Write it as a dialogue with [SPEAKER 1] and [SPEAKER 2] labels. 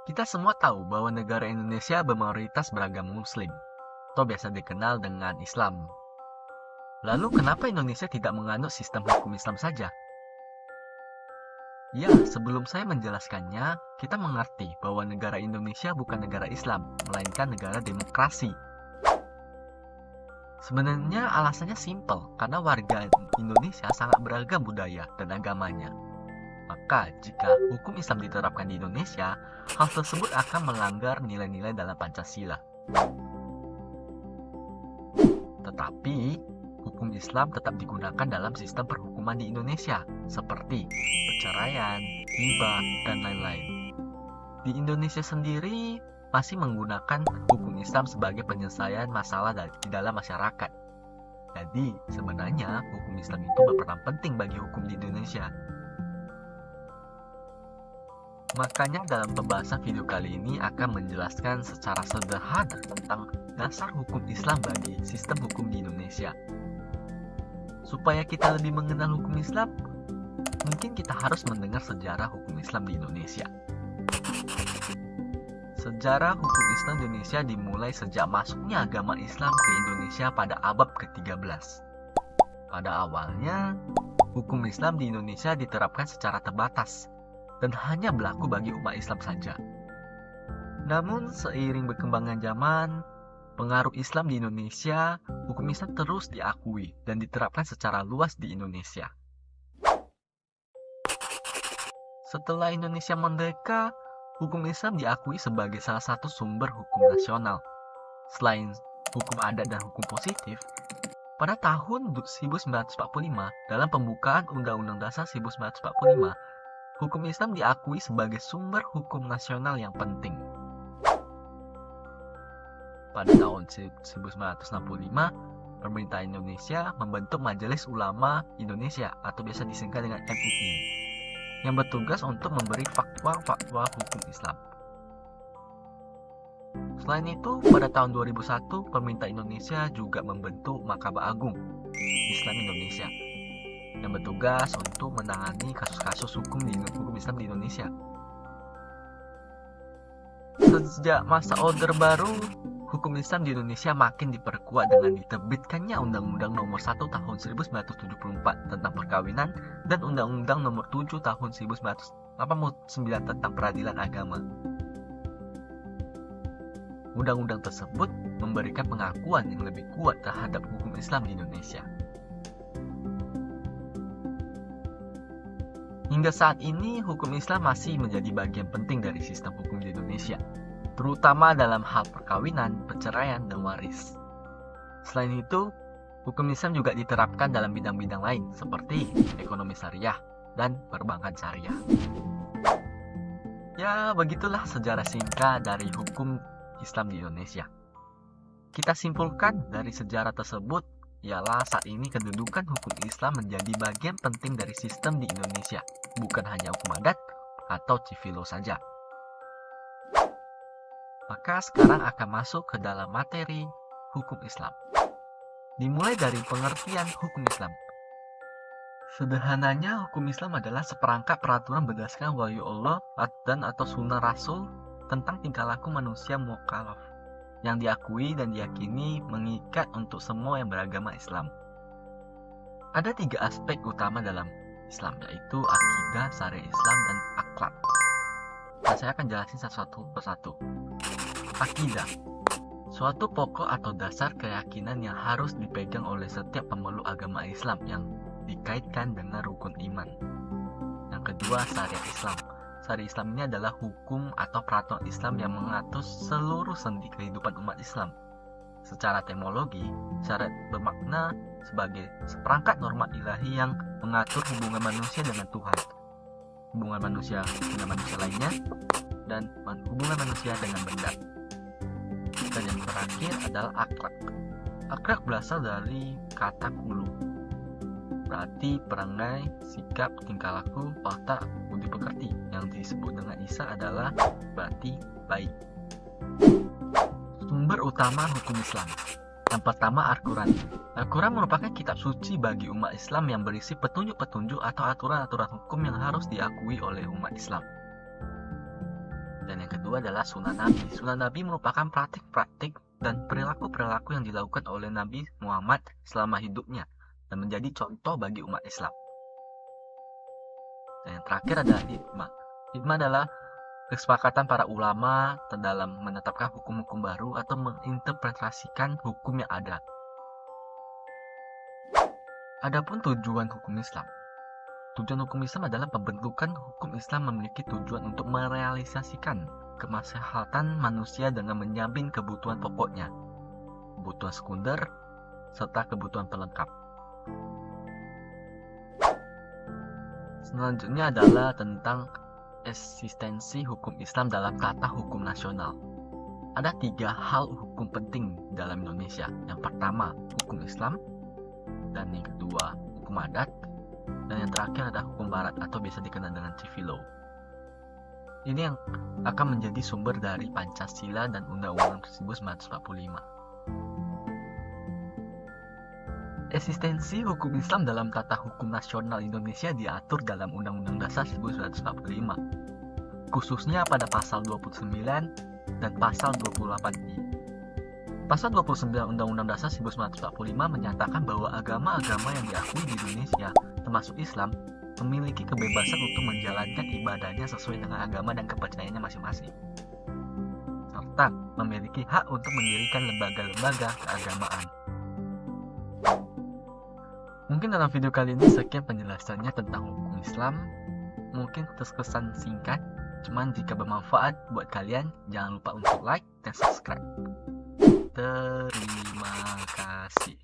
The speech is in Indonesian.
[SPEAKER 1] Kita semua tahu bahwa negara Indonesia bermayoritas beragama Muslim, atau biasa dikenal dengan Islam. Lalu kenapa Indonesia tidak menganut sistem hukum Islam saja? Ya, sebelum saya menjelaskannya, kita mengerti bahwa negara Indonesia bukan negara Islam, melainkan negara demokrasi. Sebenarnya alasannya simpel, karena warga Indonesia sangat beragam budaya dan agamanya. Maka, jika hukum Islam diterapkan di Indonesia, hal tersebut akan melanggar nilai-nilai dalam Pancasila. Tetapi, hukum Islam tetap digunakan dalam sistem perhukuman di Indonesia, seperti perceraian, hibah, dan lain-lain. Di Indonesia sendiri masih menggunakan hukum Islam sebagai penyelesaian masalah di dalam masyarakat. Jadi, sebenarnya hukum Islam itu berperan penting bagi hukum di Indonesia. Makanya dalam pembahasan video kali ini akan menjelaskan secara sederhana tentang dasar hukum Islam bagi sistem hukum di Indonesia. Supaya kita lebih mengenal hukum Islam, mungkin kita harus mendengar sejarah hukum Islam di Indonesia. Sejarah hukum Islam di Indonesia dimulai sejak masuknya agama Islam ke Indonesia pada abad ke-13. Pada awalnya, hukum Islam di Indonesia diterapkan secara terbatas dan hanya berlaku bagi umat Islam saja. Namun seiring berkembangnya zaman, pengaruh Islam di Indonesia, hukum Islam terus diakui dan diterapkan secara luas di Indonesia. Setelah Indonesia merdeka, hukum Islam diakui sebagai salah satu sumber hukum nasional. Selain hukum adat dan hukum positif, pada tahun 1945, dalam pembukaan Undang-Undang Dasar 1945, hukum Islam diakui sebagai sumber hukum nasional yang penting. Pada tahun 1965, pemerintah Indonesia membentuk Majelis Ulama Indonesia atau biasa disingkat dengan MUI, yang bertugas untuk memberi fatwa-fatwa hukum Islam. Selain itu, pada tahun 2001, pemerintah Indonesia juga membentuk Mahkamah Agung Islam Indonesia, yang bertugas untuk menangani kasus-kasus hukum Islam di Indonesia. Sejak masa Orde Baru, hukum Islam di Indonesia makin diperkuat dengan diterbitkannya Undang-Undang Nomor 1 Tahun 1974 tentang perkawinan dan Undang-Undang Nomor 7 Tahun 1989 tentang peradilan agama. Undang-undang tersebut memberikan pengakuan yang lebih kuat terhadap hukum Islam di Indonesia. Hingga saat ini, hukum Islam masih menjadi bagian penting dari sistem hukum di Indonesia, terutama dalam hal perkawinan, perceraian, dan waris. Selain itu, hukum Islam juga diterapkan dalam bidang-bidang lain seperti ekonomi syariah dan perbankan syariah. Ya, begitulah sejarah singkat dari hukum Islam di Indonesia. Kita simpulkan dari sejarah tersebut ialah saat ini kedudukan hukum Islam menjadi bagian penting dari sistem di Indonesia, bukan hanya hukum adat atau civil law saja. Maka sekarang akan masuk ke dalam materi hukum Islam. Dimulai dari pengertian hukum Islam. Sederhananya, hukum Islam adalah seperangkat peraturan berdasarkan wahyu Allah dan atau sunnah Rasul tentang tingkah laku manusia mukallaf yang diakui dan diyakini mengikat untuk semua yang beragama Islam. Ada 3 aspek utama dalam Islam, yaitu akidah, syariat Islam, dan akhlak. Nah, saya akan jelasin satu persatu. Akidah, suatu pokok atau dasar keyakinan yang harus dipegang oleh setiap pemeluk agama Islam yang dikaitkan dengan rukun iman. Yang kedua, syariat Islam. Syariat Islam ini adalah hukum atau peraturan Islam yang mengatur seluruh sendi kehidupan umat Islam. Secara etimologi, syariat bermakna sebagai seperangkat norma ilahi yang mengatur hubungan manusia dengan Tuhan, hubungan manusia dengan manusia lainnya, dan hubungan manusia dengan benda. Dan yang terakhir adalah akhlak. Akhlak berasal dari kata kulu, berarti perangai, sikap, tingkah laku, watak, budi pekerti. Yang disebut dengan Isa adalah berarti baik. Sumber utama hukum Islam. Yang pertama, Al-Quran. Al-Quran merupakan kitab suci bagi umat Islam yang berisi petunjuk-petunjuk atau aturan-aturan hukum yang harus diakui oleh umat Islam. Dan yang kedua kedua adalah sunnah Nabi. Sunnah Nabi merupakan praktik-praktik dan perilaku-perilaku yang dilakukan oleh Nabi Muhammad selama hidupnya dan menjadi contoh bagi umat Islam. Dan yang terakhir adalah ijma. Ijma adalah kesepakatan para ulama dalam menetapkan hukum-hukum baru atau menginterpretasikan hukum yang ada. Adapun tujuan hukum Islam. Tujuan hukum Islam adalah pembentukan hukum Islam memiliki tujuan untuk merealisasikan kemaslahatan manusia dengan menjamin kebutuhan pokoknya, kebutuhan sekunder, serta kebutuhan pelengkap. Selanjutnya adalah tentang eksistensi hukum Islam dalam tata hukum nasional. Ada 3 hal hukum penting dalam Indonesia. Yang pertama, hukum Islam, dan yang kedua, hukum adat, dan yang terakhir ada hukum barat atau biasa dikenal dengan civil law. Ini yang akan menjadi sumber dari Pancasila dan Undang-Undang 1945. Eksistensi hukum Islam dalam tata hukum nasional Indonesia diatur dalam Undang-Undang Dasar 1945, khususnya pada pasal 29 dan pasal 28I. Pasal 29 Undang-Undang Dasar 1945 menyatakan bahwa agama-agama yang diakui di Indonesia, termasuk Islam, memiliki kebebasan untuk menjalankan ibadahnya sesuai dengan agama dan kepercayaannya masing-masing, serta memiliki hak untuk mendirikan lembaga-lembaga keagamaan. Mungkin dalam video kali ini sekian penjelasannya tentang hukum Islam. Mungkin terkesan singkat, cuman jika bermanfaat buat kalian, jangan lupa untuk like dan subscribe. Terima kasih.